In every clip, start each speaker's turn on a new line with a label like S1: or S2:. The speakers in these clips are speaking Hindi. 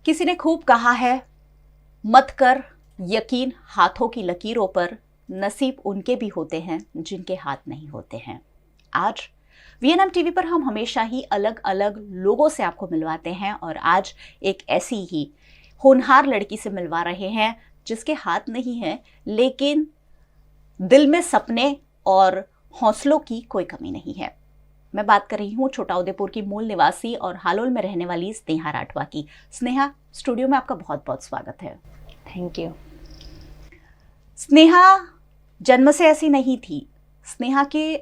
S1: किसी ने खूब कहा है, मत कर यकीन हाथों की लकीरों पर, नसीब उनके भी होते हैं जिनके हाथ नहीं होते हैं। आज वीएनएम टीवी पर हम हमेशा ही अलग अलग लोगों से आपको मिलवाते हैं और आज एक ऐसी ही होनहार लड़की से मिलवा रहे हैं जिसके हाथ नहीं है लेकिन दिल में सपने और हौसलों की कोई कमी नहीं है। मैं बात कर रही हूँ छोटाउदेपुर की मूल निवासी और हालोल में रहने वाली स्नेहा राठवा की। स्नेहा, स्टूडियो में आपका बहुत बहुत स्वागत है।
S2: Thank you.
S1: स्नेहा जन्म से ऐसी नहीं थी। स्नेहा के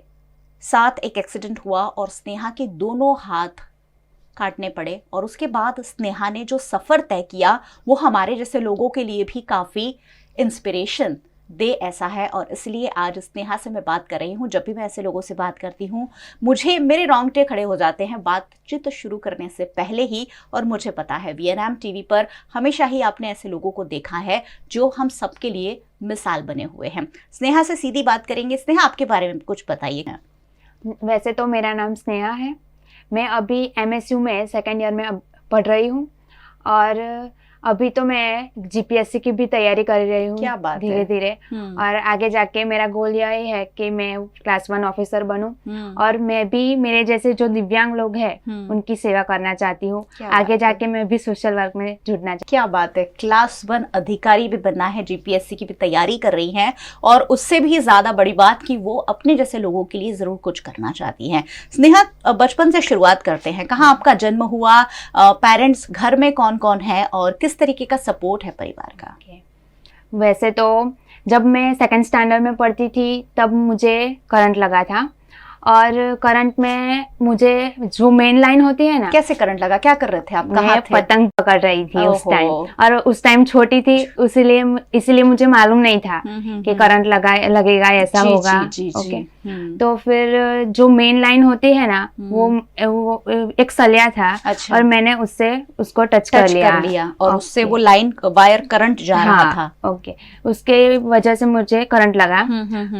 S1: साथ एक एक्सीडेंट हुआ और स्नेहा के दोनों हाथ काटने पड़े और उसके बाद स्नेहा ने जो सफ़र तय किया वो हमारे जैसे लोगों के लिए भी काफ़ी इंस्पिरेशन दे ऐसा है। और इसलिए आज स्नेहा से मैं बात कर रही हूँ। जब भी मैं ऐसे लोगों से बात करती हूँ मेरे रोंगटे खड़े हो जाते हैं बातचीत शुरू करने से पहले ही। और मुझे पता है वीएनएम टीवी पर हमेशा ही आपने ऐसे लोगों को देखा है जो हम सबके लिए मिसाल बने हुए हैं। स्नेहा से सीधी बात करेंगे। स्नेहा, आपके बारे में कुछ बताइए।
S2: वैसे तो मेरा नाम स्नेहा है। मैं अभी एमएसयू में सेकेंड ईयर में पढ़ रही हूँ और अभी तो मैं जीपीएससी की भी तैयारी कर रही हूँ।
S1: क्या बात
S2: धीरे धीरे। और आगे जाके मेरा गोल यही है कि मैं क्लास 1 ऑफिसर बनूं और मैं भी मेरे जैसे जो दिव्यांग लोग हैं उनकी सेवा करना चाहती हूँ। आगे जाके मैं भी सोशल वर्क में जुड़ना चाहती हूँ।
S1: क्या बात है, क्लास 1 अधिकारी भी बनना है, जीपीएससी की भी तैयारी कर रही हैं और उससे भी ज्यादा बड़ी बात कि वो अपने जैसे लोगों के लिए जरूर कुछ करना चाहती हैं। स्नेहा, बचपन से शुरुआत करते हैं। कहाँ आपका जन्म हुआ, पेरेंट्स घर में कौन कौन है और किस तरीके का सपोर्ट है परिवार का?
S2: वैसे तो जब मैं सेकंड स्टैंडर्ड में पढ़ती थी तब मुझे करंट लगा था और करंट में मुझे जो मेन लाइन होती है ना।
S1: कैसे करंट लगा? क्या कर रहे थे आप? कहाँ थे?
S2: पतंग पकड़ रही थी उस टाइम और उस टाइम छोटी थी इसलिए मुझे मालूम नहीं था कि करंट लगेगा ऐसा होगा। ओके। तो फिर जो मेन लाइन होती है ना वो एक सलिया था।
S1: अच्छा।
S2: और मैंने उसको टच कर लिया
S1: और उससे वो लाइन वायर करंट जा रहा था।
S2: ओके। उसके वजह से मुझे करंट लगा।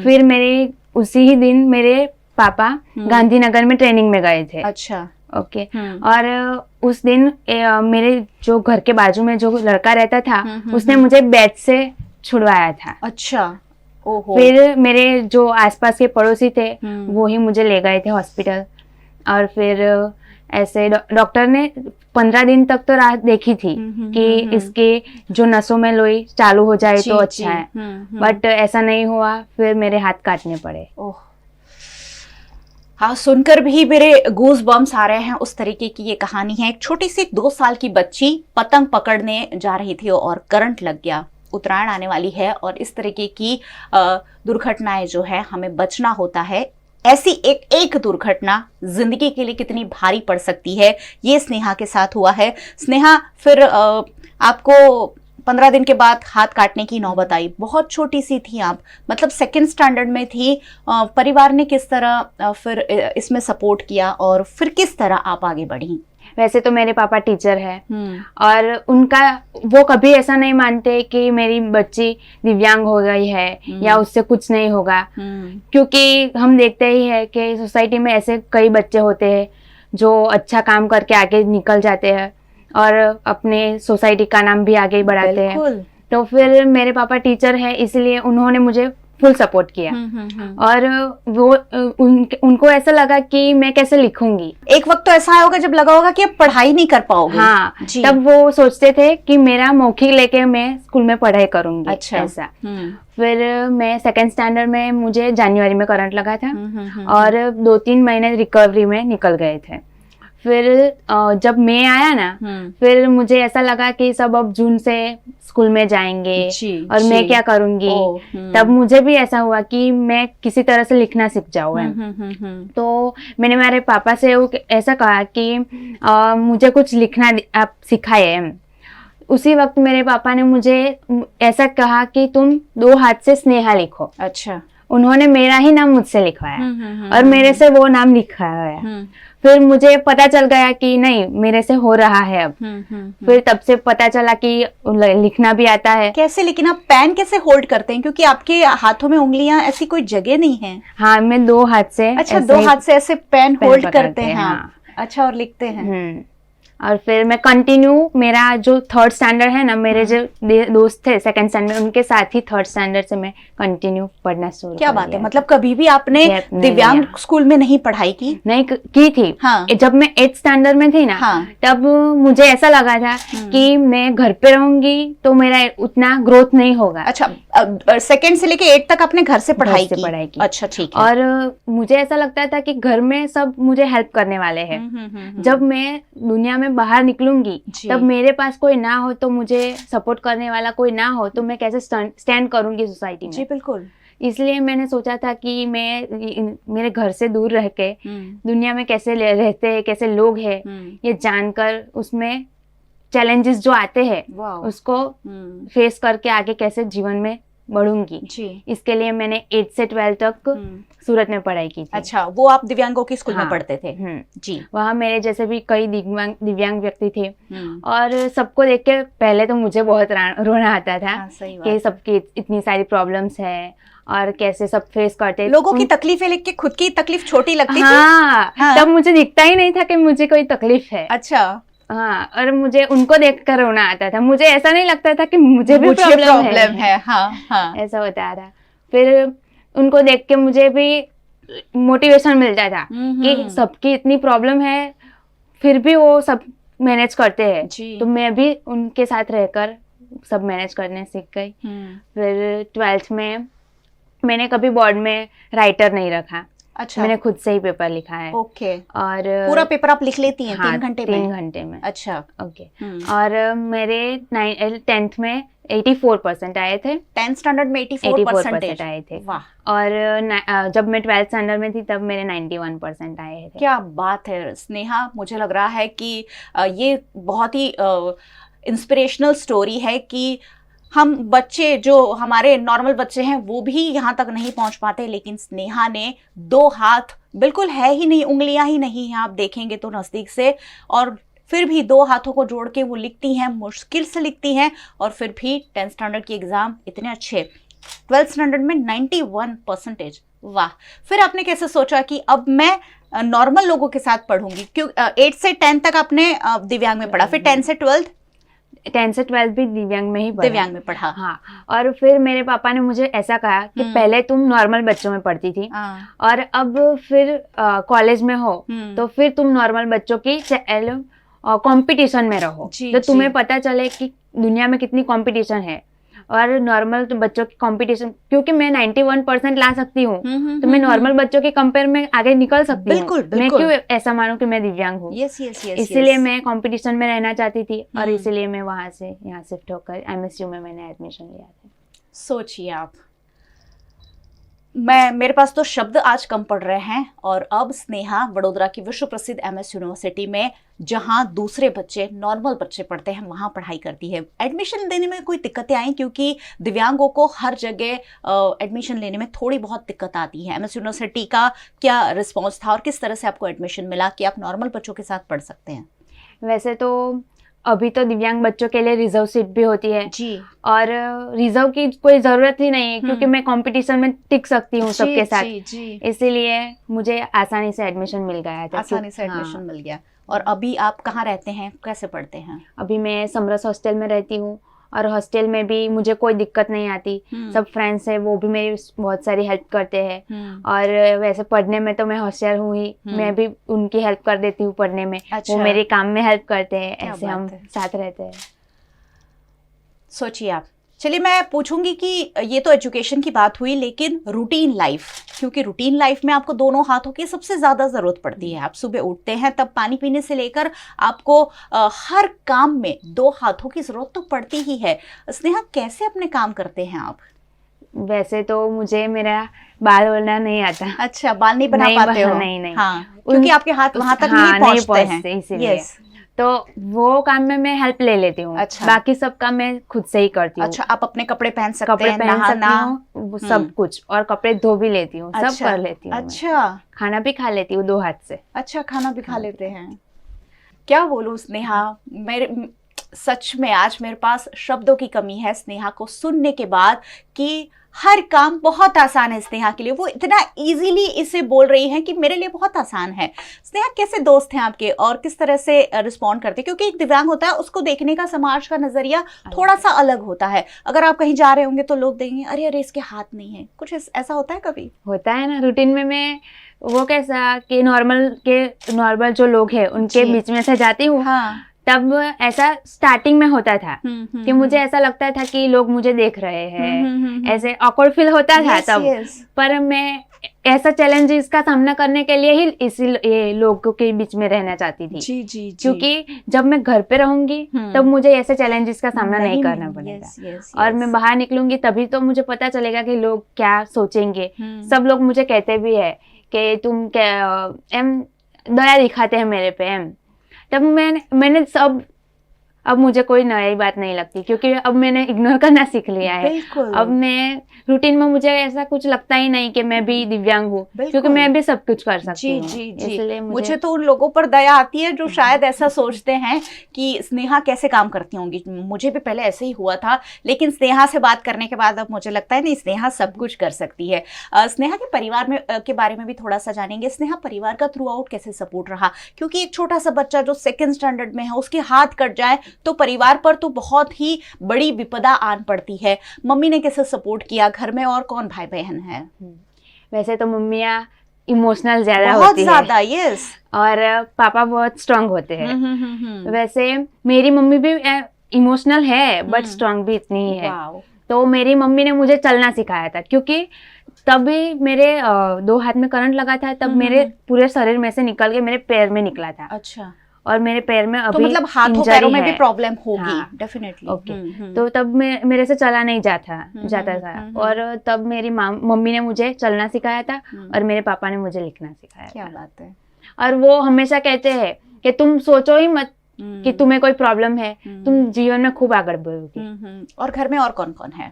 S2: फिर मेरे उसी ही दिन मेरे पापा गांधीनगर में ट्रेनिंग में गए थे।
S1: अच्छा।
S2: ओके। और उस दिन मेरे जो घर के बाजू में जो लड़का रहता था उसने मुझे बेड से छुड़वाया था।
S1: अच्छा। ओहो।
S2: फिर मेरे जो आसपास के पड़ोसी थे वो ही मुझे ले गए थे हॉस्पिटल। और फिर ऐसे डॉक्टर ने 15 दिन तक तो राहत देखी थी कि इसके जो नसों में लोई चालू हो जाए तो अच्छा है। बट ऐसा नहीं हुआ। फिर मेरे हाथ काटने पड़े।
S1: ओह, हाँ, सुनकर भी मेरे गूज बम्स आ रहे हैं। उस तरीके की ये कहानी है। एक छोटी सी 2 साल की बच्ची पतंग पकड़ने जा रही थी और करंट लग गया। उत्तरायण आने वाली है और इस तरीके की दुर्घटनाएं जो है हमें बचना होता है। ऐसी एक दुर्घटना जिंदगी के लिए कितनी भारी पड़ सकती है, ये स्नेहा के साथ हुआ है। स्नेहा, फिर आपको 15 दिन के बाद हाथ काटने की नौबत आई। बहुत छोटी सी थी आप, मतलब सेकंड स्टैंडर्ड में थी। परिवार ने किस तरह फिर इसमें सपोर्ट किया और फिर किस तरह आप आगे बढ़ी?
S2: वैसे तो मेरे पापा टीचर है और वो कभी ऐसा नहीं मानते कि मेरी बच्ची दिव्यांग हो गई है या उससे कुछ नहीं होगा। क्योंकि हम देखते ही है कि सोसाइटी में ऐसे कई बच्चे होते हैं जो अच्छा काम करके आगे निकल जाते हैं और अपने सोसाइटी का नाम भी आगे बढ़ाते हैं। तो फिर मेरे पापा टीचर है इसलिए उन्होंने मुझे फुल सपोर्ट किया। और वो उनको ऐसा लगा कि मैं कैसे लिखूंगी।
S1: एक वक्त तो ऐसा आया होगा जब लगा होगा कि अब पढ़ाई नहीं कर पाओगे।
S2: हाँ, तब वो सोचते थे कि मेरा मौखिक लेके मैं स्कूल में पढ़ाई करूंगी।
S1: अच्छा।
S2: ऐसा। फिर मैं सेकंड स्टैंडर्ड में मुझे जनवरी में करंट लगा था और 2-3 महीने रिकवरी में निकल गए थे। फिर जब मैं आया ना फिर मुझे ऐसा लगा कि सब अब जून से स्कूल में जाएंगे और मैं क्या करूंगी। तब मुझे भी ऐसा हुआ कि मैं किसी तरह से लिखना सीख जाऊँ। तो मैंने मेरे पापा से ऐसा कहा कि मुझे कुछ लिखना आप सिखाए। उसी वक्त मेरे पापा ने मुझे ऐसा कहा कि तुम 2 हाथ से स्नेहा लिखो।
S1: अच्छा।
S2: उन्होंने मेरा ही नाम मुझसे लिखवाया और मेरे से वो नाम लिखवाया। फिर मुझे पता चल गया कि नहीं मेरे से हो रहा है अब। फिर तब से पता चला कि लिखना भी आता है।
S1: कैसे? लेकिन आप पेन कैसे होल्ड करते हैं? क्योंकि आपके हाथों में उंगलियां ऐसी कोई जगह नहीं है।
S2: हाँ, मैं 2 हाथ से।
S1: अच्छा, 2 हाथ से ऐसे पेन होल्ड करते हैं। हाँ। अच्छा, और लिखते हैं।
S2: और फिर मैं कंटिन्यू, मेरा जो थर्ड स्टैंडर्ड है ना, मेरे जो दोस्त थे सेकंड स्टैंडर्ड, उनके साथ ही थर्ड स्टैंडर्ड से मैं कंटिन्यू पढ़ना शुरू
S1: क्या
S2: कर
S1: बात
S2: दिया
S1: है,
S2: था।
S1: मतलब कभी भी आपने
S2: Gap नहीं
S1: दिव्यांग
S2: लिया।
S1: स्कूल में नहीं पढ़ाई की?
S2: नहीं की थी।
S1: हाँ।
S2: जब मैं 8th स्टैंडर्ड में थी ना,
S1: हाँ।
S2: तब मुझे ऐसा लगा था कि मैं घर पे रहूंगी तो मेरा उतना ग्रोथ नहीं होगा।
S1: अच्छा, सेकंड से लेके 8 तक आपने घर से पढ़ाई की?
S2: पढ़ाई की।
S1: अच्छा, ठीक है।
S2: और मुझे ऐसा लगता था कि घर में सब मुझे हेल्प करने वाले हैं। जब मैं दुनिया में बाहर निकलूंगी तब मेरे पास कोई ना हो, तो मुझे सपोर्ट करने वाला कोई ना हो, तो मैं कैसे स्टैंड करूंगी सोसाइटी में।
S1: जी बिल्कुल।
S2: इसलिए मैंने सोचा था कि मैं मेरे घर से दूर रह के दुनिया में कैसे रहते हैं, कैसे लोग हैं, ये जानकर उसमें चैलेंजेस जो आते हैं उसको फेस करके आगे कैसे जीवन में बढ़ूंगी। इसके लिए मैंने 8 से 12 तक सूरत में पढ़ाई की थी।
S1: अच्छा, वो आप दिव्यांगों के स्कूल में पढ़ते थे?
S2: जी। वहाँ मेरे जैसे भी कई दिव्यांग व्यक्ति थे, और सबको देख के पहले तो मुझे बहुत रोना आता था। कि सबकी इतनी सारी प्रॉब्लम्स है और कैसे सब फेस करते।
S1: लोगों की तकलीफें देख के खुद की तकलीफ छोटी लगती थी?
S2: हाँ। तब मुझे दिखता ही नहीं था कि मुझे कोई तकलीफ है।
S1: अच्छा।
S2: हाँ, और मुझे उनको देखकर रोना आता था। मुझे ऐसा नहीं लगता था कि मुझे भी प्रॉब्लम है। हाँ। ऐसा होता था। फिर उनको देख के मुझे भी मोटिवेशन मिलता था कि सबकी इतनी प्रॉब्लम है फिर भी वो सब मैनेज करते हैं, तो मैं भी उनके साथ रहकर सब मैनेज करने सीख गई। फिर 12th में मैंने कभी बोर्ड में राइटर नहीं रखा। अच्छा। मैंने खुद से ही पेपर लिखा है।
S1: ओके।
S2: और
S1: पूरा पेपर आप लिख लेती हैं? 3 घंटे में?
S2: 3 घंटे में।
S1: अच्छा।
S2: ओके। और मेरे 10th में 84% आए थे।
S1: 10th स्टैंडर्ड में 84%
S2: आए थे।
S1: वाह।
S2: और जब मैं 12th स्टैंडर्ड में थी तब मेरे 91% आए थे।
S1: क्या बात है स्नेहा, मुझे लग रहा है कि ये बहुत ही इंस्पिरेशनल स्टोरी है कि हम बच्चे, जो हमारे नॉर्मल बच्चे हैं, वो भी यहाँ तक नहीं पहुँच पाते, लेकिन स्नेहा ने 2 हाथ बिल्कुल है ही नहीं, उंगलियां ही नहीं हैं, आप देखेंगे तो नज़दीक से, और फिर भी 2 हाथों को जोड़ के वो लिखती हैं, मुश्किल से लिखती हैं, और फिर भी 10th स्टैंडर्ड की एग्ज़ाम इतने अच्छे, 12th स्टैंडर्ड में 91%। वाह। फिर आपने कैसे सोचा कि अब मैं नॉर्मल लोगों के साथ पढ़ूंगी? क्यों 8 से 10 तक आपने दिव्यांग में पढ़ा, फिर 10 से 12?
S2: 10 से 12 भी दिव्यांग में ही पढ़ा।
S1: दिव्यांग में पढ़ा।
S2: हाँ। और फिर मेरे पापा ने मुझे ऐसा कहा कि पहले तुम नॉर्मल बच्चों में पढ़ती थी, और अब फिर कॉलेज में हो तो फिर तुम नॉर्मल बच्चों की कंपटीशन में रहो, तो तुम्हें पता चले कि दुनिया में कितनी कंपटीशन है। और नॉर्मल बच्चों की कंपटीशन, क्योंकि मैं 91% ला सकती हूँ, तो मैं नॉर्मल बच्चों के कंपेयर में आगे निकल सकती हूँ। मैं क्यों ऐसा मानूं कि मैं दिव्यांग हूँ? इसीलिए मैं कंपटीशन में रहना चाहती थी, और इसीलिए मैं वहां से यहाँ शिफ्ट होकर MSU में मैंने एडमिशन लिया था।
S1: सोचिए आप, मेरे पास तो शब्द आज कम पड़ रहे हैं। और अब स्नेहा वडोदरा की विश्व प्रसिद्ध MS यूनिवर्सिटी में, जहां दूसरे बच्चे, नॉर्मल बच्चे पढ़ते हैं, वहां पढ़ाई करती है। एडमिशन लेने में कोई दिक्कतें आई? क्योंकि दिव्यांगों को हर जगह एडमिशन लेने में थोड़ी बहुत दिक्कत आती है। MS यूनिवर्सिटी का क्या रिस्पॉन्स था और किस तरह से आपको एडमिशन मिला कि आप नॉर्मल बच्चों के साथ पढ़ सकते हैं?
S2: वैसे तो अभी तो दिव्यांग बच्चों के लिए रिजर्व सीट भी होती है जी, और रिजर्व की कोई जरूरत ही नहीं है, क्योंकि मैं कंपटीशन में टिक सकती हूँ सबके साथ। इसीलिए मुझे आसानी से एडमिशन मिल गया था।
S1: आसानी से एडमिशन मिल गया। और अभी आप कहाँ रहते हैं, कैसे पढ़ते हैं?
S2: अभी मैं समरस हॉस्टल में रहती हूँ, और हॉस्टल में भी मुझे कोई दिक्कत नहीं आती। सब फ्रेंड्स हैं, वो भी मेरी बहुत सारी हेल्प करते हैं। और वैसे पढ़ने में तो मैं होशियार हूँ ही, मैं भी उनकी हेल्प कर देती हूँ पढ़ने में। अच्छा। वो मेरे काम में हेल्प करते हैं, ऐसे हम साथ रहते हैं।
S1: सोचिए आप। चलिए, मैं पूछूंगी कि ये तो एजुकेशन की बात हुई, लेकिन रूटीन लाइफ, क्योंकि रूटीन लाइफ में आपको दोनों हाथों की सबसे ज़्यादा ज़रूरत पड़ती है। आप सुबह उठते हैं तब पानी पीने से लेकर आपको हर काम में 2 हाथों की ज़रूरत तो पड़ती ही है। स्नेहा, कैसे अपने काम करते हैं आप?
S2: वैसे तो मुझे मेरा बाल बनना नहीं आता।
S1: अच्छा, बाल नहीं बना पाते हो?
S2: नहीं।
S1: हाँ, क्योंकि आपके हाथ वहाँ तक नहीं पहुँचते हैं,
S2: इसीलिए। तो वो काम में मैं हेल्प ले लेती हूँ। अच्छा। बाकी सब काम मैं खुद से ही करती हूँ।
S1: अच्छा, आप अपने कपड़े पहन सकते हैं, नहाना,
S2: सब कुछ, और कपड़े धो भी लेती हूँ।
S1: अच्छा,
S2: सब कर लेती हूँ।
S1: अच्छा।
S2: खाना भी खा लेती हूँ 2 हाथ से।
S1: अच्छा, खाना भी खा लेते हैं। क्या बोलूं स्नेहा, सच में आज मेरे पास शब्दों की कमी है स्नेहा को सुनने के बाद कि हर काम बहुत आसान है स्नेहा के लिए। वो इतना इजीली इसे बोल रही है कि मेरे लिए बहुत आसान है। स्नेहा, कैसे दोस्त हैं आपके और किस तरह से रिस्पॉन्ड करते हैं? क्योंकि एक दिव्यांग होता है, उसको देखने का समाज का नजरिया थोड़ा सा अलग होता है। अगर आप कहीं जा रहे होंगे तो लोग देखेंगे अरे अरे इसके हाथ नहीं है, कुछ ऐसा होता है कभी?
S2: होता है ना, रूटीन में मैं वो कैसा कि नॉर्मल जो लोग हैं उनके बीच में से जाती हूँ। हाँ। तब ऐसा स्टार्टिंग में होता था कि मुझे ऐसा लगता था कि लोग मुझे देख रहे हैं, ऐसे ऑकवर्ड फील होता था तब। पर मैं ऐसा चैलेंजेस का सामना करने के लिए ही ये लोगों के बीच में रहना चाहती थी। जी। क्योंकि जब मैं घर पे रहूंगी तब मुझे ऐसे चैलेंजेस का सामना नहीं करना पड़ेगा। और मैं बाहर निकलूंगी तभी तो मुझे पता चलेगा कि लोग क्या सोचेंगे। सब लोग मुझे कहते भी है कि तुम क्या दया दिखाते हैं मेरे पे एम। तब मैंने अब मुझे कोई नई बात नहीं लगती, क्योंकि अब मैंने इग्नोर करना सीख लिया है। अब मैं रूटीन में मुझे ऐसा कुछ लगता ही नहीं कि मैं भी दिव्यांग हूँ, क्योंकि मैं भी सब कुछ कर सकती हूँ। इसलिए
S1: मुझे तो उन लोगों पर दया आती है जो शायद ऐसा सोचते हैं कि स्नेहा कैसे काम करती होंगी। मुझे भी पहले ऐसे ही हुआ था, लेकिन स्नेहा से बात करने के बाद अब मुझे लगता है नहीं, स्नेहा सब कुछ कर सकती है। स्नेहा के परिवार में के बारे में भी थोड़ा सा जानेंगे। स्नेहा, परिवार का थ्रू आउट कैसे सपोर्ट रहा? क्योंकि एक छोटा सा बच्चा जो 2nd स्टैंडर्ड में है, उसके हाथ कट जाए तो परिवार पर तो बहुत ही बड़ी विपदा आन पड़ती है। मम्मी ने कैसे सपोर्ट किया? घर में और कौन भाई बहन है?
S2: वैसे तो मम्मियाँ इमोशनल ज्यादा
S1: बहुत
S2: होती
S1: ज्यादा, यस।
S2: और पापा बहुत स्ट्रांग होते हैं। वैसे मेरी मम्मी भी इमोशनल है बट स्ट्रांग भी इतनी ही है। तो मेरी मम्मी ने मुझे चलना सिखाया था, क्योंकि तभी मेरे 2 हाथ में करंट लगा था। तब मेरे पूरे शरीर में से निकल के मेरे पैर में निकला था। अच्छा। और मेरे पैर में अभी
S1: तो मतलब हाथों पैरों में भी प्रॉब्लम होगी। डेफिनेटली।
S2: ओके। तो तब मेरे से चला नहीं जाता था। और तब मेरी मम्मी ने मुझे चलना सिखाया था और मेरे पापा ने मुझे लिखना सिखाया।
S1: क्या बात है।
S2: और वो हमेशा कहते हैं कि तुम सोचो ही मत कि तुम्हें कोई प्रॉब्लम है, तुम जीवन में खूब आगे बढ़ोगी।
S1: और घर में और कौन कौन है?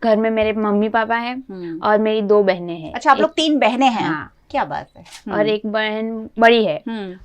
S2: घर में मेरे मम्मी पापा हैं और मेरी 2 बहनें हैं।
S1: अच्छा, आप लोग 3 बहनें हैं? हाँ। क्या बात है।
S2: और एक बहन बड़ी है,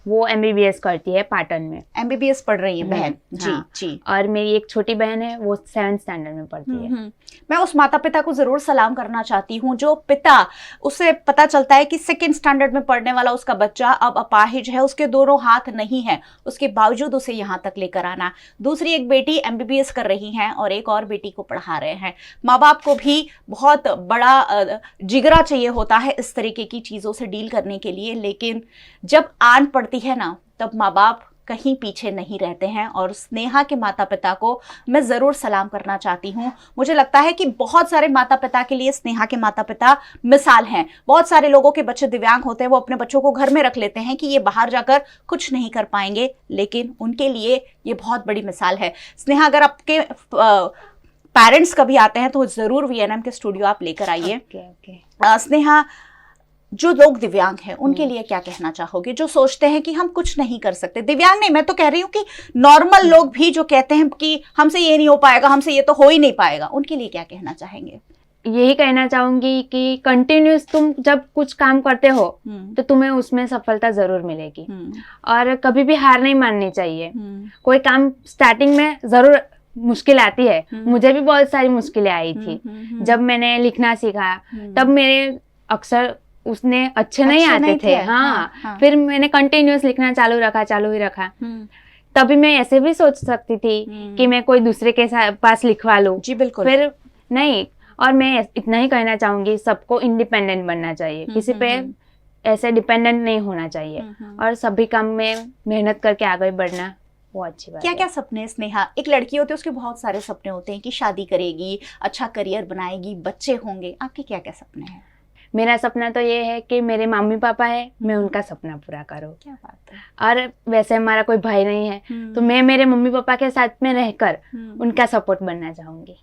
S2: वो MBBS करती है पाटन में।
S1: MBBS पढ़ रही है बहन? जी।
S2: हाँ। जी। और मेरी एक छोटी बहन है, वो 7th स्टैंडर्ड में पढ़ती है।
S1: मैं उस माता पिता को जरूर सलाम करना चाहती हूँ जो पिता, उसे पता चलता है कि 2nd स्टैंडर्ड में पढ़ने वाला उसका बच्चा अब अपाहिज है, उसके दोनों हाथ नहीं है, उसके बावजूद उसे यहाँ तक लेकर आना। दूसरी एक बेटी MBBS कर रही है और एक और बेटी को पढ़ा रहे हैं। माँ बाप को भी बहुत बड़ा जिगरा चाहिए होता है इस तरीके की चीजों से डील करने के लिए, लेकिन जब आन पड़ती है ना, तब माँ बाप कहीं पीछे नहीं रहते हैं। और स्नेहा के माता पिता को मैं जरूर सलाम करना चाहती हूँ। मुझे लगता है कि बहुत सारे माता पिता के लिए स्नेहा के माता पिता मिसाल हैं। बहुत सारे लोगों के बच्चे दिव्यांग होते हैं, वो अपने बच्चों को घर में रख लेते हैं कि ये बाहर जाकर कुछ नहीं कर पाएंगे, लेकिन उनके लिए ये बहुत बड़ी मिसाल है। स्नेहा, अगर आपके पेरेंट्स कभी आते हैं तो जरूर VNM के स्टूडियो आप लेकर आइए। स्नेहा, जो लोग दिव्यांग हैं उनके लिए क्या कहना चाहोगे, जो सोचते हैं कि हम कुछ नहीं कर सकते? दिव्यांग नहीं, मैं तो कह रही हूँ कि नॉर्मल लोग भी जो कहते हैं कि हमसे ये नहीं हो पाएगा, हमसे ये तो हो ही नहीं पाएगा, उनके लिए क्या कहना चाहेंगे?
S2: यही कहना चाहूंगी कि कंटिन्यूस तुम जब कुछ काम करते हो तो तुम्हें उसमें सफलता जरूर मिलेगी। और कभी भी हार नहीं माननी चाहिए। कोई काम स्टार्टिंग में जरूर मुश्किल आती है, मुझे भी बहुत सारी मुश्किलें आई थी। जब मैंने लिखना सीखा तब मेरे अक्षर उसने अच्छे नहीं आते थे। हाँ। फिर मैंने कंटिन्यूस लिखना चालू ही रखा। तभी मैं ऐसे भी सोच सकती थी कि मैं कोई दूसरे के पास लिखवा लूं।
S1: जी बिल्कुल।
S2: फिर नहीं। और मैं इतना ही कहना चाहूंगी, सबको इंडिपेंडेंट बनना चाहिए, किसी पे ऐसे डिपेंडेंट नहीं होना चाहिए। और सभी काम में मेहनत करके आगे बढ़ना वो अच्छी बात है।
S1: क्या क्या सपने स्नेहा? एक लड़की होती है, उसके बहुत सारे सपने होते हैं कि शादी करेगी, अच्छा करियर बनाएगी, बच्चे होंगे। आपके क्या क्या सपने हैं?
S2: मेरा सपना तो ये है कि मेरे मम्मी पापा है, मैं उनका सपना पूरा करूँ।
S1: क्या बात है।
S2: और वैसे हमारा कोई भाई नहीं है, तो मैं मेरे मम्मी पापा के साथ में रहकर उनका सपोर्ट बनना चाहूंगी।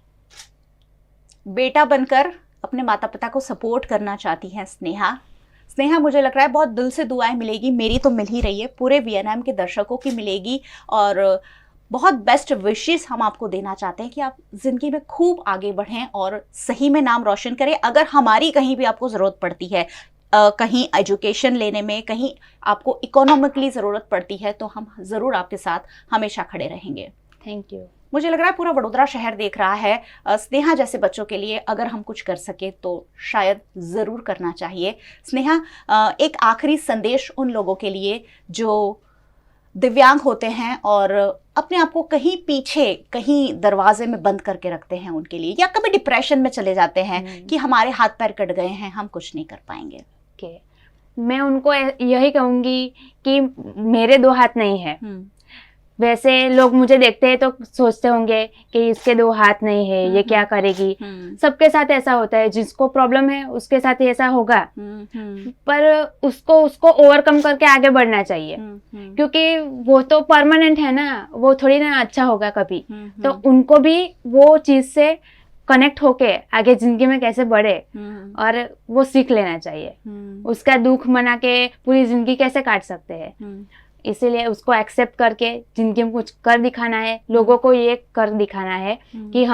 S1: बेटा बनकर अपने माता पिता को सपोर्ट करना चाहती है स्नेहा। स्नेहा, मुझे लग रहा है बहुत दिल से दुआएं मिलेगी, मेरी तो मिल ही रही है, पूरे VNM के दर्शकों की मिलेगी। और बहुत बेस्ट विशेस हम आपको देना चाहते हैं कि आप जिंदगी में खूब आगे बढ़ें और सही में नाम रोशन करें। अगर हमारी कहीं भी आपको ज़रूरत पड़ती है, कहीं एजुकेशन लेने में, कहीं आपको इकोनॉमिकली ज़रूरत पड़ती है, तो हम ज़रूर आपके साथ हमेशा खड़े रहेंगे।
S2: Thank you.
S1: मुझे लग रहा है पूरा वडोदरा शहर देख रहा है। स्नेहा जैसे बच्चों के लिए अगर हम कुछ कर सके तो शायद ज़रूर करना चाहिए। स्नेहा, एक आखिरी संदेश उन लोगों के लिए जो दिव्यांग होते हैं और अपने आप को कहीं पीछे, कहीं दरवाजे में बंद करके रखते हैं, उनके लिए, या कभी डिप्रेशन में चले जाते हैं कि हमारे हाथ पैर कट गए हैं, हम कुछ नहीं कर पाएंगे।
S2: मैं उनको यही कहूँगी कि मेरे 2 हाथ नहीं है। वैसे लोग मुझे देखते हैं तो सोचते होंगे कि इसके 2 हाथ नहीं है, ये क्या करेगी। सबके साथ ऐसा होता है, जिसको प्रॉब्लम है उसके साथ ही ऐसा होगा। पर उसको ओवरकम करके आगे बढ़ना चाहिए, क्योंकि वो तो परमानेंट है ना, वो थोड़ी ना अच्छा होगा कभी। तो उनको भी वो चीज से कनेक्ट होके आगे जिंदगी में कैसे बढ़े और वो सीख लेना चाहिए। उसका दुख मना के पूरी जिंदगी कैसे काट सकते हैं। इसीलिए उसको एक्सेप्ट करके जिंदगी में कुछ कर दिखाना है, लोगों को ये कर दिखाना है कि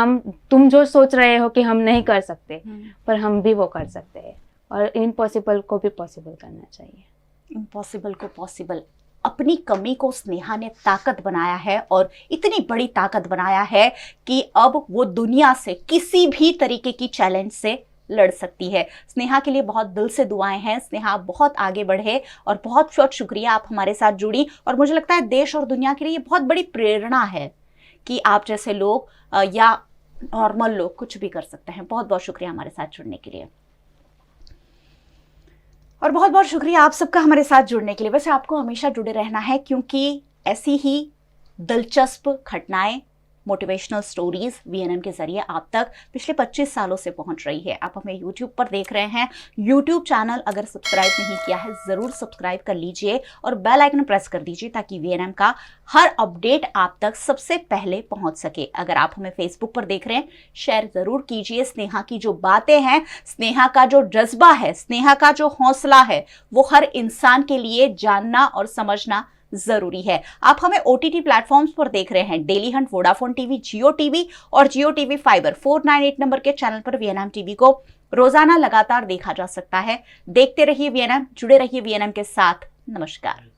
S2: तुम जो सोच रहे हो कि हम नहीं कर सकते, पर हम भी वो कर सकते हैं, और इम्पॉसिबल को भी पॉसिबल करना चाहिए।
S1: इम्पॉसिबल को पॉसिबल। अपनी कमी को स्नेहा ने ताकत बनाया है, और इतनी बड़ी ताकत बनाया है कि अब वो दुनिया से किसी भी तरीके की चैलेंज से लड़ सकती है। स्नेहा के लिए बहुत दिल से दुआएं हैं। स्नेहा बहुत आगे बढ़े, और बहुत बहुत शुक्रिया आप हमारे साथ जुड़ी। और मुझे लगता है देश और दुनिया के लिए ये बहुत बड़ी प्रेरणा है कि आप जैसे लोग या नॉर्मल लोग कुछ भी कर सकते हैं। बहुत बहुत शुक्रिया हमारे साथ जुड़ने के लिए, और बहुत बहुत शुक्रिया आप सबका हमारे साथ जुड़ने के लिए। वैसे आपको हमेशा जुड़े रहना है, क्योंकि ऐसी ही दिलचस्प घटनाएं, मोटिवेशनल स्टोरीज वीएनएम के जरिए आप तक पिछले 25 सालों से पहुंच रही है। आप हमें यूट्यूब पर देख रहे हैं। यूट्यूब चैनल अगर सब्सक्राइब नहीं किया है, जरूर सब्सक्राइब कर लीजिए और बेल आइकन प्रेस कर दीजिए, ताकि वीएनएम का हर अपडेट आप तक सबसे पहले पहुंच सके। अगर आप हमें फेसबुक पर देख रहे हैं, शेयर जरूर कीजिए। स्नेहा की जो बातें हैं, स्नेहा का जो जज्बा है, स्नेहा का जो हौसला है, वो हर इंसान के लिए जानना और समझना जरूरी है। आप हमें ओटीटी प्लेटफॉर्म्स पर देख रहे हैं। डेली हंट, वोडाफोन टीवी, जियो टीवी और जियो टीवी फाइबर 498 नंबर के चैनल पर वीएनएम टीवी को रोजाना लगातार देखा जा सकता है। देखते रहिए वीएनएम, जुड़े रहिए वीएनएम के साथ। नमस्कार।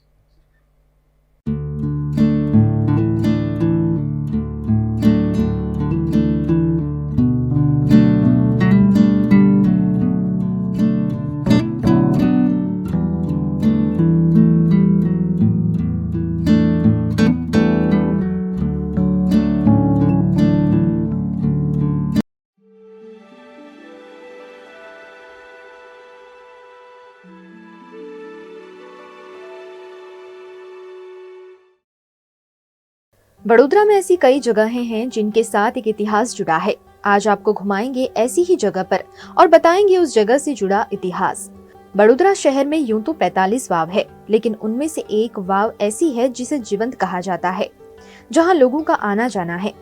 S3: वडोदरा में ऐसी कई जगहें हैं जिनके साथ एक इतिहास जुड़ा है। आज आपको घुमाएंगे ऐसी ही जगह पर और बताएंगे उस जगह से जुड़ा इतिहास। वडोदरा शहर में यूं तो 45 वाव है, लेकिन उनमें से एक वाव ऐसी है जिसे जीवंत कहा जाता है, जहां लोगों का आना जाना है।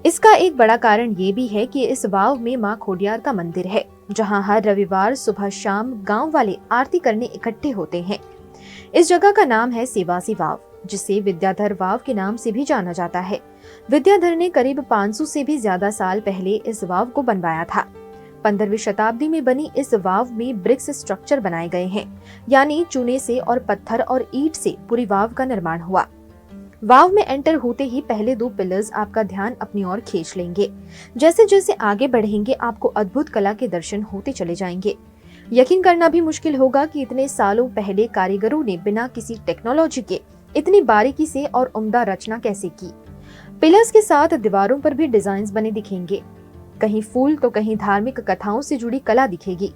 S3: इसका एक बड़ा कारण ये भी है कि इस वाव में मां खोडियार का मंदिर है, जहां हर रविवार सुबह शाम गाँव वाले आरती करने इकट्ठे होते हैं। इस जगह का नाम है सेवासी वाव, जिसे विद्याधर वाव के नाम से भी जाना जाता है। विद्याधर ने करीब 500 से भी ज्यादा साल पहले इस वाव को बनवाया था। 15वीं शताब्दी में बनी इस वाव में ब्रिक्स स्ट्रक्चर बनाए गए हैं, यानी चूने से और पत्थर और ईंट से पूरी वाव का निर्माण हुआ। वाव में एंटर होते ही पहले 2 पिलर्स आपका ध्यान अपनी ओर खींच लेंगे। जैसे जैसे आगे बढ़ेंगे, आपको अद्भुत कला के दर्शन होते चले जाएंगे। यकीन करना भी मुश्किल होगा कि इतने सालों पहले कारीगरों ने बिना किसी टेक्नोलॉजी के इतनी बारीकी से और उम्दा रचना कैसे की। पिलर्स के साथ दीवारों पर भी डिजाइन्स बने दिखेंगे, कहीं फूल तो कहीं धार्मिक कथाओं से जुड़ी कला दिखेगी।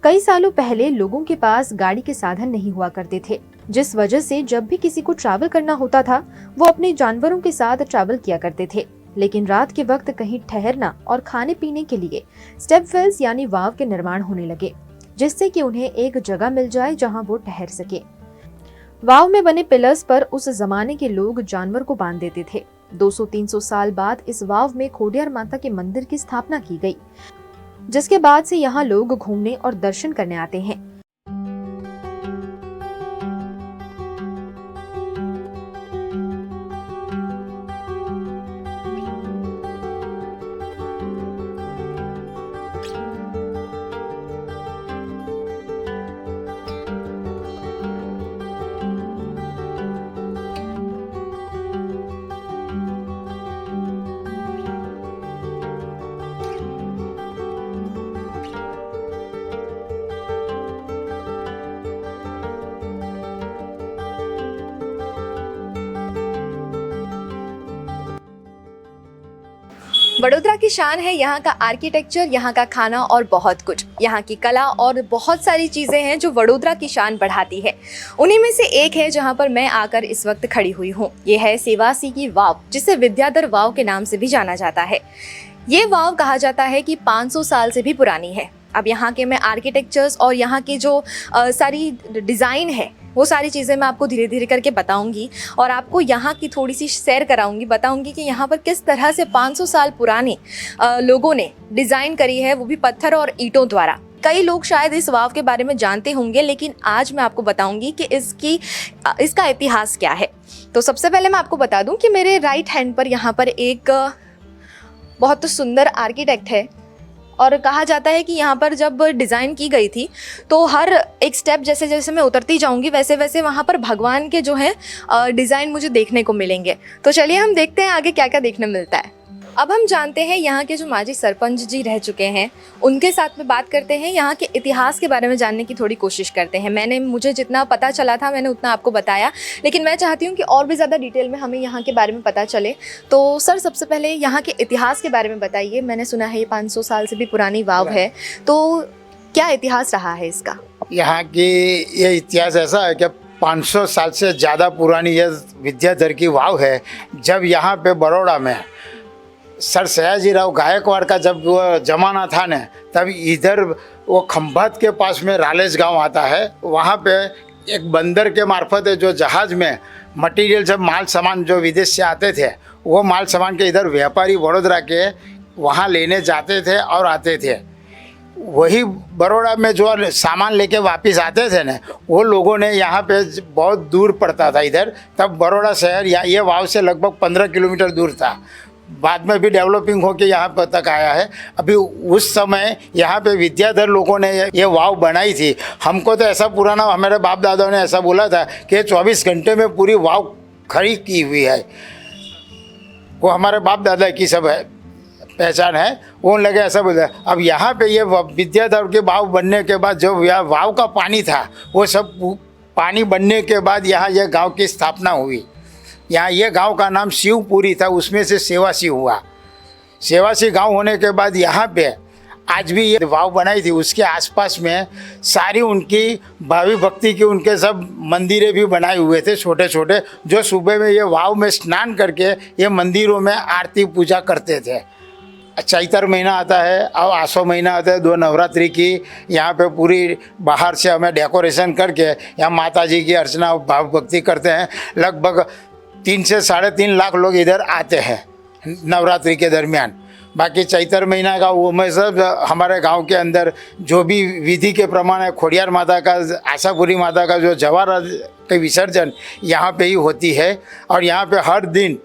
S3: कई सालों पहले लोगों के पास गाड़ी के साधन नहीं हुआ करते थे, जिस वजह से जब भी किसी को ट्रैवल करना होता था, वो अपने जानवरों के साथ ट्रैवल किया करते थे। लेकिन रात के वक्त कहीं ठहरना और खाने पीने के लिए स्टेपवेल्स यानी वाव के निर्माण होने लगे, जिससे कि उन्हें एक जगह मिल जाए जहां वो ठहर सके। वाव में बने पिलर्स पर उस जमाने के लोग जानवर को बांध देते थे। 200-300 साल बाद इस वाव में खोडियार माता के मंदिर की स्थापना की गई, जिसके बाद से यहाँ लोग घूमने और दर्शन करने आते हैं। बड़ोदरा की शान है यहाँ का आर्किटेक्चर, यहाँ का खाना और बहुत कुछ। यहाँ की कला और बहुत सारी चीज़ें हैं जो बड़ोदरा की शान बढ़ाती है। उन्हीं में से एक है जहाँ पर मैं आकर इस वक्त खड़ी हुई हूँ। ये है सेवासी की वाव, जिसे विद्याधर वाव के नाम से भी जाना जाता है। ये वाव कहा जाता है कि 500 साल से भी पुरानी है। अब यहाँ के मैं आर्किटेक्चर्स और यहाँ की जो सारी डिज़ाइन है वो सारी चीज़ें मैं आपको धीरे धीरे करके बताऊंगी और आपको यहाँ की थोड़ी सी सैर कराऊंगी, बताऊंगी कि यहाँ पर किस तरह से 500 साल पुरानी लोगों ने डिज़ाइन करी है, वो भी पत्थर और ईंटों द्वारा। कई लोग शायद इस वाव के बारे में जानते होंगे, लेकिन आज मैं आपको बताऊंगी कि इसका इतिहास क्या है। तो सबसे पहले मैं आपको बता दूं कि मेरे राइट हैंड पर यहाँ पर एक बहुत सुंदर आर्किटेक्ट है और कहा जाता है कि यहाँ पर जब डिज़ाइन की गई थी तो हर एक स्टेप जैसे जैसे मैं उतरती जाऊँगी वैसे वैसे वहाँ पर भगवान के जो हैं डिज़ाइन मुझे देखने को मिलेंगे। तो चलिए हम देखते हैं आगे क्या क्या देखने मिलता है। अब हम जानते हैं यहाँ के जो माजी सरपंच जी रह चुके हैं उनके साथ में बात करते हैं, यहाँ के इतिहास के बारे में जानने की थोड़ी कोशिश करते हैं। मुझे जितना पता चला था मैंने उतना आपको बताया, लेकिन मैं चाहती हूँ कि और भी ज़्यादा डिटेल में हमें यहाँ के बारे में पता चले। तो सर सबसे पहले यहाँ के इतिहास के बारे में बताइए। मैंने सुना है ये 500 साल से भी पुरानी वाव है, तो क्या इतिहास रहा है इसका?
S4: यहाँ की ये इतिहास ऐसा है कि 500 साल से ज़्यादा पुरानी ये विद्याधर की वाव है। जब यहाँ पे बड़ौदा में सर सयाजीराव गायकवाड़ का जब वो जमाना था न, तब इधर वो खंभात के पास में रालेज गांव आता है। वहाँ पे एक बंदर के मार्फत जो जहाज़ में मटेरियल जब माल सामान जो विदेश से आते थे, वो माल सामान के इधर व्यापारी बड़ोदरा के वहाँ लेने जाते थे और आते थे। वही बड़ौदा में जो सामान लेके वापस आते थे न, वो लोगों ने यहाँ पे बहुत दूर पड़ता था इधर, तब बड़ौदा शहर ये वाव से लगभग 15 किलोमीटर दूर था। बाद में भी डेवलपिंग होके यहाँ पर तक आया है। अभी उस समय यहाँ पे विद्याधर लोगों ने ये वाव बनाई थी। हमको तो ऐसा पुराना हमारे बाप दादाओं ने ऐसा बोला था कि 24 घंटे में पूरी वाव खड़ी की हुई है। वो हमारे बाप दादा की सब है पहचान है, वो लगे ऐसा बोला। अब यहाँ पे ये विद्याधर के वाव बनने के बाद जो वाव का पानी था वो सब पानी बनने के बाद यहाँ ये गाँव की स्थापना हुई। यहाँ ये गांव का नाम शिवपुरी था, उसमें से सेवासी हुआ। सेवासी गांव होने के बाद यहाँ पे आज भी ये वाव बनाई थी। उसके आसपास में सारी उनकी भावी भक्ति की उनके सब मंदिरें भी बनाए हुए थे छोटे छोटे, जो सुबह में ये वाव में स्नान करके ये मंदिरों में आरती पूजा करते थे। चैत्र महीना आता है और आसो महीना आता है, 2 नवरात्रि की यहाँ पे पूरी बाहर से हमें डेकोरेशन करके यहाँ माता जी की अर्चना भाव भक्ति करते हैं। लगभग 3 से 3.5 लाख लोग इधर आते हैं नवरात्रि के दरमियान। बाकी चैत्र महीना का वो में सब हमारे गांव के अंदर जो भी विधि के प्रमाण है, खोड़ियार माता का, आशापुरी माता का जो जवाहर के विसर्जन यहाँ पे ही होती है। और यहाँ पे हर दिन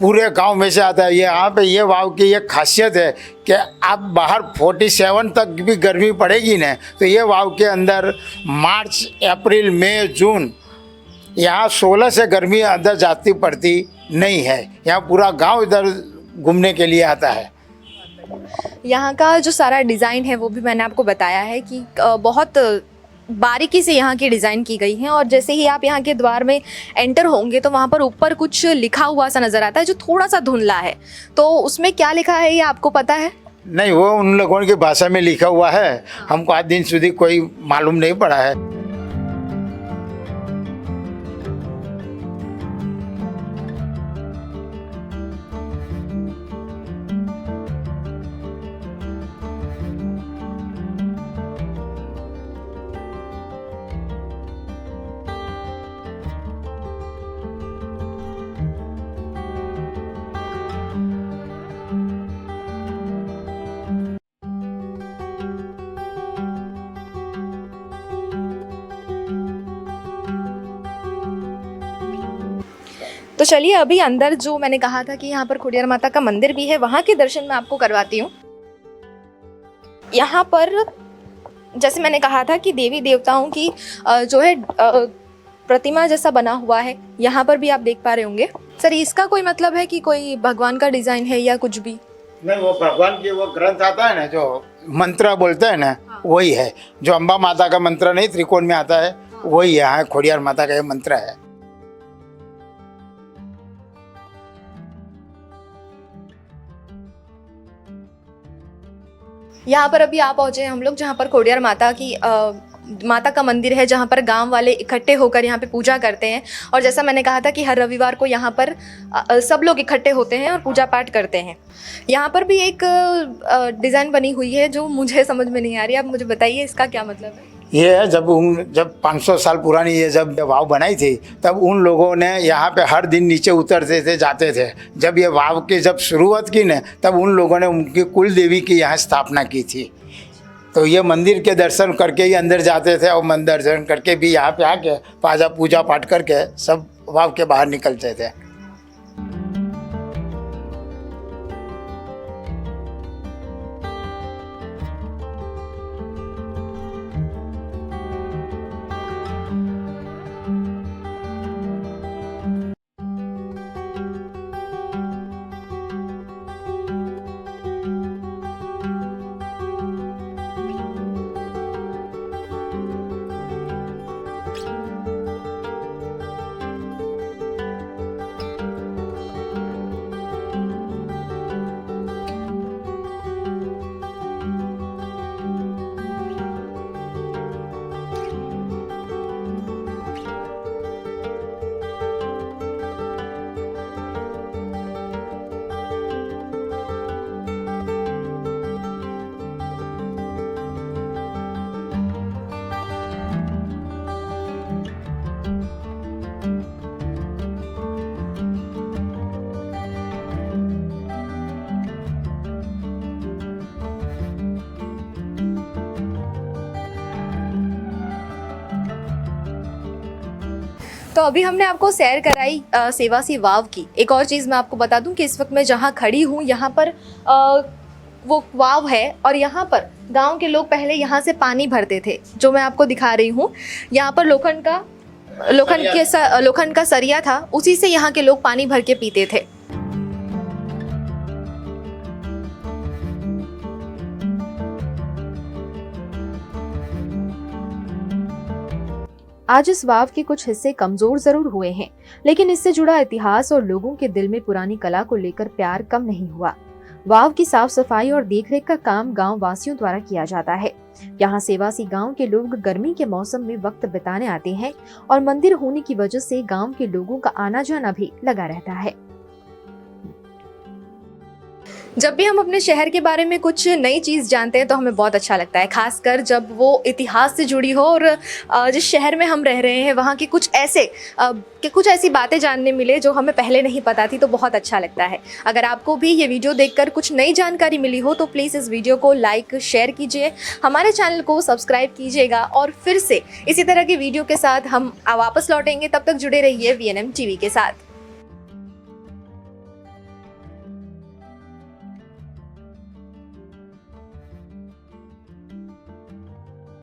S4: पूरे गांव में से आता है। यहाँ पे ये वाव की ये खासियत है कि आप बाहर 47 तक भी गर्मी पड़ेगी ना, तो ये वाव के अंदर मार्च, अप्रैल, मई, जून यहाँ 16 से गर्मी अंदर जाती पड़ती नहीं है। यहाँ पूरा गांव इधर घूमने के लिए आता है।
S3: यहाँ का जो सारा डिज़ाइन है वो भी मैंने आपको बताया है कि बहुत बारीकी से यहाँ की डिज़ाइन की गई है। और जैसे ही आप यहाँ के द्वार में एंटर होंगे तो वहाँ पर ऊपर कुछ लिखा हुआ सा नज़र आता है जो थोड़ा सा धुंधला है। तो उसमें क्या लिखा है ये आपको पता है?
S4: नहीं, वो उन लोगों की भाषा में लिखा हुआ है, हमको आज दिन સુધી कोई मालूम नहीं पड़ा है।
S3: तो चलिए अभी अंदर जो मैंने कहा था कि यहाँ पर खोड़ियार माता का मंदिर भी है, वहाँ के दर्शन मैं आपको करवाती हूँ। यहाँ पर जैसे मैंने कहा था कि देवी देवताओं की जो है प्रतिमा जैसा बना हुआ है, यहाँ पर भी आप देख पा रहे होंगे। सर इसका कोई मतलब है कि कोई भगवान का डिज़ाइन है या कुछ भी?
S4: नहीं, वो भगवान की वो ग्रंथ आता है ना, जो मंत्र बोलते हैं ना, वही है। जो अम्बा माता का मंत्र नहीं त्रिकोण में आता है, वही यहाँ खोड़ियार माता का ये मंत्र है।
S3: यहाँ पर अभी आप पहुँचे हैं हम लोग जहाँ पर खोडियार माता की माता का मंदिर है, जहाँ पर गांव वाले इकट्ठे होकर यहाँ पे पूजा करते हैं। और जैसा मैंने कहा था कि हर रविवार को यहाँ पर सब लोग इकट्ठे होते हैं और पूजा पाठ करते हैं। यहाँ पर भी एक डिज़ाइन बनी हुई है जो मुझे समझ में नहीं आ रही, आप मुझे बताइए इसका क्या मतलब है।
S4: ये है जब 500 साल पुरानी ये जब वाव बनाई थी तब उन लोगों ने यहाँ पे हर दिन नीचे उतरते थे, जाते थे। जब ये वाव की जब शुरुआत की न तब उन लोगों ने उनकी कुल देवी की यहाँ स्थापना की थी। तो ये मंदिर के दर्शन करके ही अंदर जाते थे और मंदिर दर्शन करके भी यहाँ पे आके पूजा पाठ करके सब वाव के बाहर निकलते थे।
S3: तो अभी हमने आपको सैर कराई सेवासी वाव की। एक और चीज़ मैं आपको बता दूं कि इस वक्त मैं जहां खड़ी हूं यहाँ पर वो वाव है और यहाँ पर गांव के लोग पहले यहाँ से पानी भरते थे, जो मैं आपको दिखा रही हूँ। यहाँ पर लोखंड का सरिया था, उसी से यहाँ के लोग पानी भर के पीते थे। आज इस वाव के कुछ हिस्से कमजोर जरूर हुए हैं, लेकिन इससे जुड़ा इतिहास और लोगों के दिल में पुरानी कला को लेकर प्यार कम नहीं हुआ। वाव की साफ सफाई और देखरेख का काम गांव वासियों द्वारा किया जाता है। यहाँ सेवासी गांव के लोग गर्मी के मौसम में वक्त बिताने आते हैं और मंदिर होने की वजह से गांव के लोगों का आना जाना भी लगा रहता है। जब भी हम अपने शहर के बारे में कुछ नई चीज़ जानते हैं तो हमें बहुत अच्छा लगता है, खासकर जब वो इतिहास से जुड़ी हो और जिस शहर में हम रह रहे हैं वहाँ की कुछ ऐसी बातें जानने मिले जो हमें पहले नहीं पता थी, तो बहुत अच्छा लगता है। अगर आपको भी ये वीडियो देखकर कुछ नई जानकारी मिली हो तो प्लीज़ इस वीडियो को लाइक शेयर कीजिए, हमारे चैनल को सब्सक्राइब कीजिएगा और फिर से इसी तरह की वीडियो के साथ हम वापस लौटेंगे। तब तक जुड़े रहिए VNM TV के साथ।